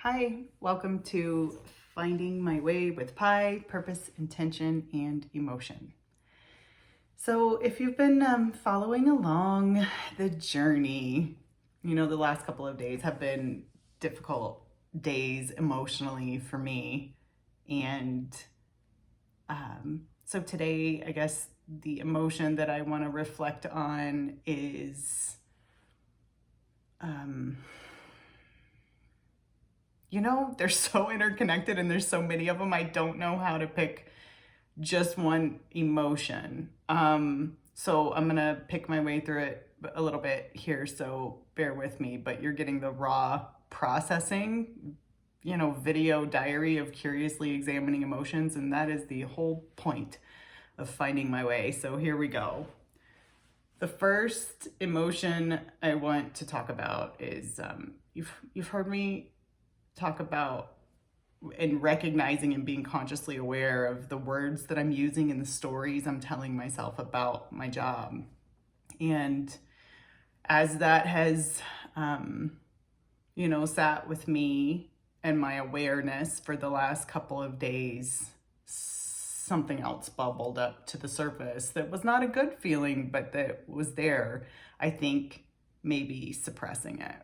Hi, welcome to Finding My Way with Pi, Purpose, Intention, and Emotion. So if you've been following along the journey, the last couple of days have been difficult days emotionally for me. And so today, I guess the emotion that I want to reflect on is they're so interconnected and there's so many of them. I don't know how to pick just one emotion. So I'm gonna pick my way through it a little bit here, so bear with me, but you're getting the raw processing, video diary of curiously examining emotions, and that is the whole point of finding my way. So here we go. The first emotion I want to talk about is you've heard me talk about and recognizing and being consciously aware of the words that I'm using and the stories I'm telling myself about my job. And as that has, sat with me and my awareness for the last couple of days, something else bubbled up to the surface that was not a good feeling, but that was there, I think, maybe suppressing it.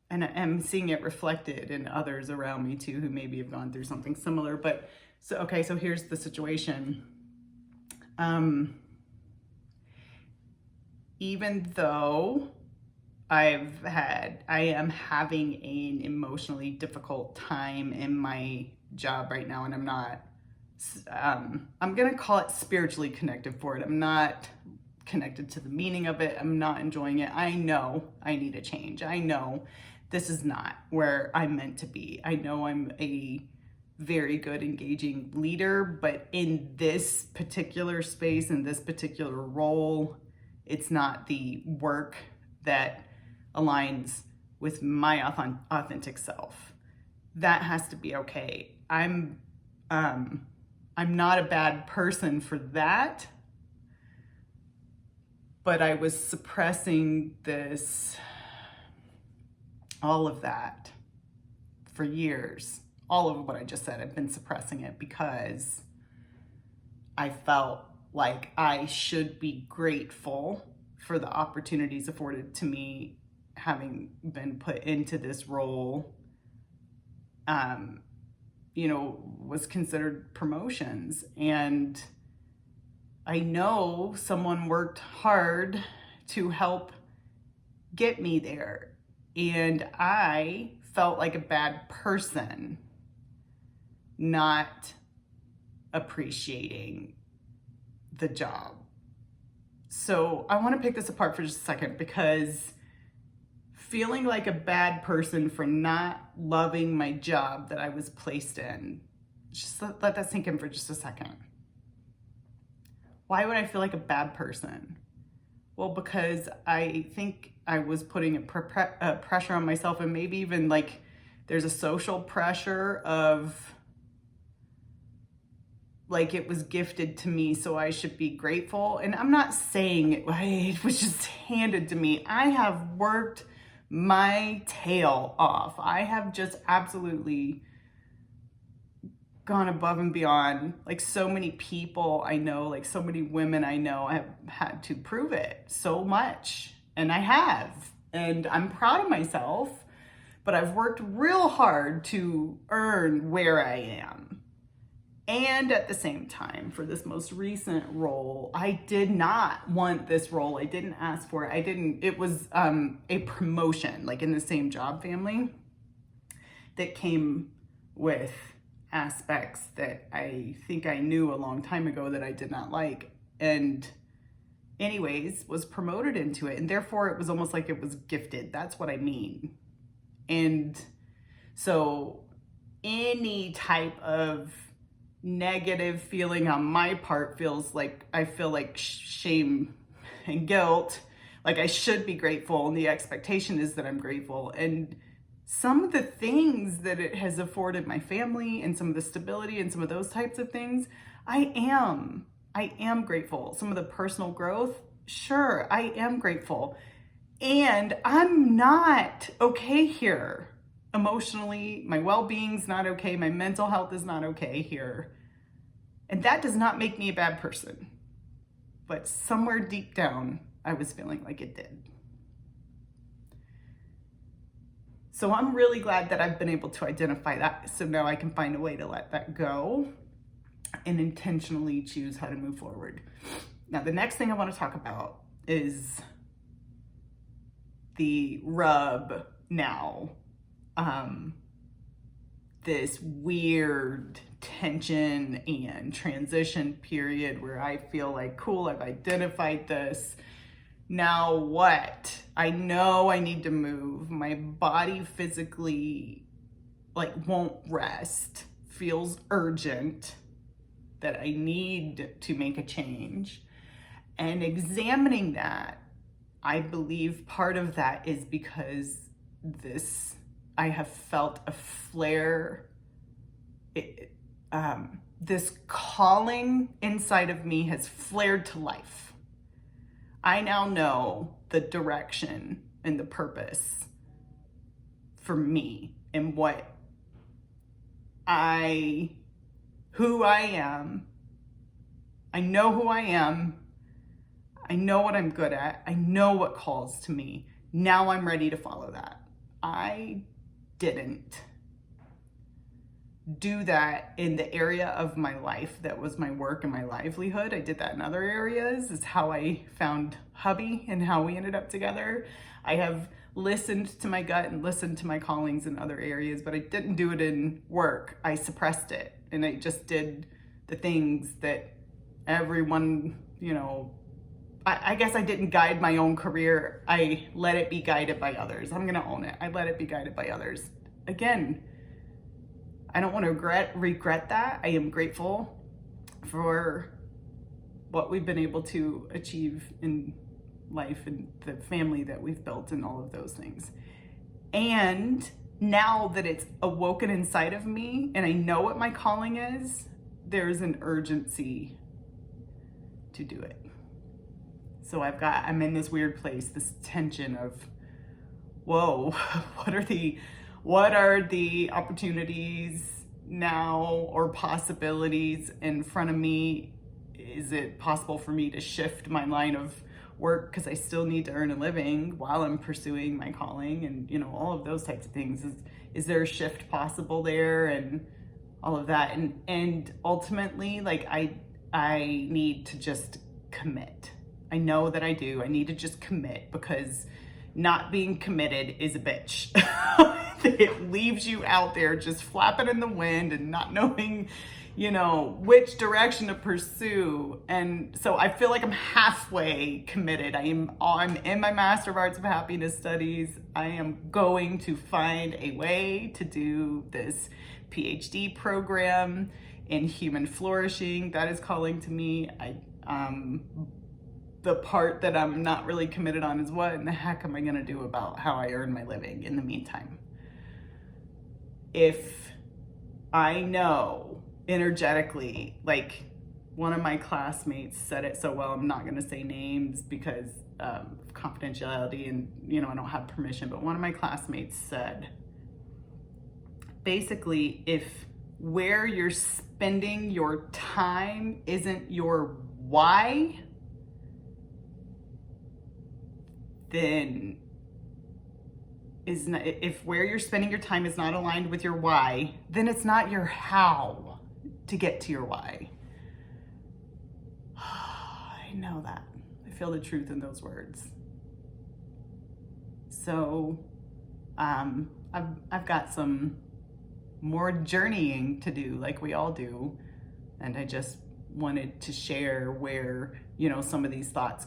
And I'm seeing it reflected in others around me too, who maybe have gone through something similar. But so here's the situation. Even though I am having an emotionally difficult time in my job right now, and I'm not, I'm going to call it spiritually connected for it. I'm not connected to the meaning of it. I'm not enjoying it. I know I need a change. I know this is not where I'm meant to be. I know I'm a very good, engaging leader, but in this particular space, in this particular role, it's not the work that aligns with my authentic self. That has to be okay. I'm not a bad person for that, but I was suppressing all of that for years. All of what I just said, I've been suppressing it because I felt like I should be grateful for the opportunities afforded to me having been put into this role. Was considered promotions, and I know someone worked hard to help get me there, and I felt like a bad person not appreciating the job. So I want to pick this apart for just a second, because feeling like a bad person for not loving my job that I was placed in, just let that sink in for just a second. Why would I feel like a bad person? Well, because I think I was putting a pressure on myself, and maybe even like there's a social pressure of like it was gifted to me, so I should be grateful. And I'm not saying it was just handed to me. I have worked my tail off. I have just absolutely gone above and beyond. Like so many people I know, like so many women I know have had to prove it so much. And I have. And I'm proud of myself, but I've worked real hard to earn where I am. And at the same time, for this most recent role, I did not want this role. I didn't ask for it. It was a promotion, like in the same job family, that came with aspects that I think I knew a long time ago that I did not like. And anyways, was promoted into it. And therefore it was almost like it was gifted. That's what I mean. And so any type of negative feeling on my part feels like I feel like shame and guilt, like I should be grateful, and the expectation is that I'm grateful. And some of the things that it has afforded my family and some of the stability and some of those types of things, I am grateful. Some of the personal growth, sure, I am grateful. And I'm not okay here emotionally, my well-being's not okay, my mental health is not okay here. And that does not make me a bad person. But somewhere deep down, I was feeling like it did. So I'm really glad that I've been able to identify that. So now I can find a way to let that go and intentionally choose how to move forward. Now, the next thing I want to talk about is the rub now. This weird tension and transition period where I feel like, cool, I've identified this. Now what? I know I need to move. My body physically won't rest, feels urgent that I need to make a change. And examining that, I believe part of that is because I have felt a flare. This calling inside of me has flared to life. I now know the direction and the purpose for me and who I am. I know who I am. I know what I'm good at. I know what calls to me. Now I'm ready to follow that. I didn't do that in the area of my life that was my work and my livelihood. I did that in other areas. It's how I found hubby and how we ended up together. I have listened to my gut and listened to my callings in other areas, but I didn't do it in work. I suppressed it and I just did the things that everyone, I guess I didn't guide my own career. I let it be guided by others. I'm gonna own it. I let it be guided by others. Again, I don't want to regret that. I am grateful for what we've been able to achieve in life and the family that we've built and all of those things. And now that it's awoken inside of me and I know what my calling is, there's an urgency to do it. So I'm in this weird place, this tension of, whoa, what are the opportunities now or possibilities in front of me? Is it possible for me to shift my line of work because I still need to earn a living while I'm pursuing my calling and all of those types of things? Is there a shift possible there and all of that? And ultimately, I need to just commit. I know that I do. I need to just commit because not being committed is a bitch. It leaves you out there just flapping in the wind and not knowing, which direction to pursue. And so I feel like I'm halfway committed. I'm in my Master of Arts of Happiness studies. I am going to find a way to do this PhD program in human flourishing. That is calling to me. The part that I'm not really committed on is what in the heck am I gonna do about how I earn my living in the meantime? If I know energetically, one of my classmates said it so well, I'm not gonna say names because of confidentiality and I don't have permission, but one of my classmates said, basically, if where you're spending your time isn't your why, then if where you're spending your time is not aligned with your why, then it's not your how to get to your why. I know that. I feel the truth in those words. So I've got some more journeying to do, like we all do, and I just wanted to share where some of these thoughts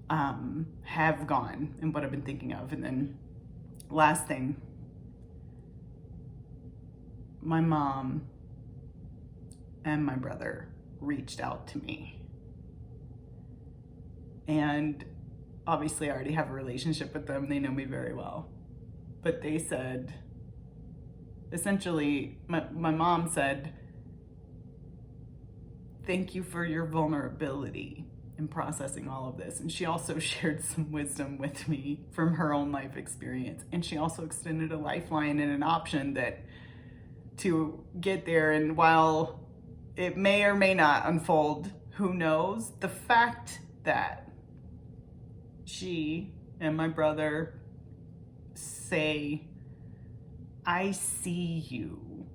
have gone and what I've been thinking of. And then last thing, my mom and my brother reached out to me, and obviously I already have a relationship with them. They know me very well, but they said, essentially, my mom said, thank you for your vulnerability in processing all of this. And she also shared some wisdom with me from her own life experience. And she also extended a lifeline and an option that to get there. And while it may or may not unfold, who knows, the fact that she and my brother say, I see you.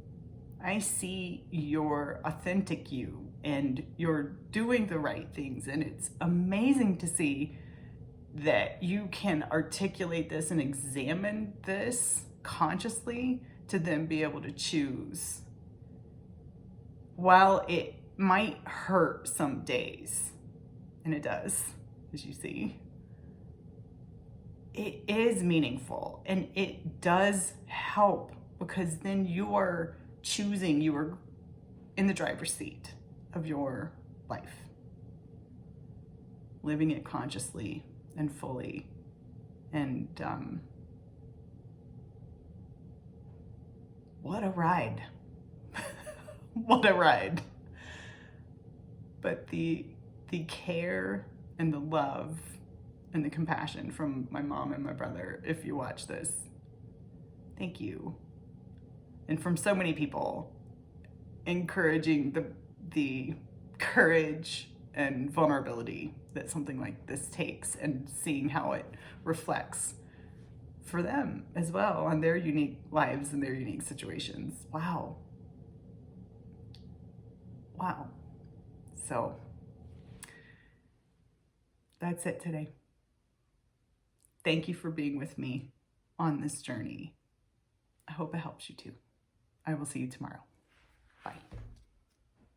I see your authentic you, and you're doing the right things. And it's amazing to see that you can articulate this and examine this consciously to then be able to choose. While it might hurt some days, and it does, as you see, it is meaningful and it does help, because then you are choosing, you are in the driver's seat of your life, living it consciously and fully. And what a ride. What a ride. But the care and the love and the compassion from my mom and my brother, if you watch this, thank you. And from so many people, encouraging the courage and vulnerability that something like this takes, and seeing how it reflects for them as well on their unique lives and their unique situations. Wow. Wow. So that's it today. Thank you for being with me on this journey. I hope it helps you too. I will see you tomorrow. Bye.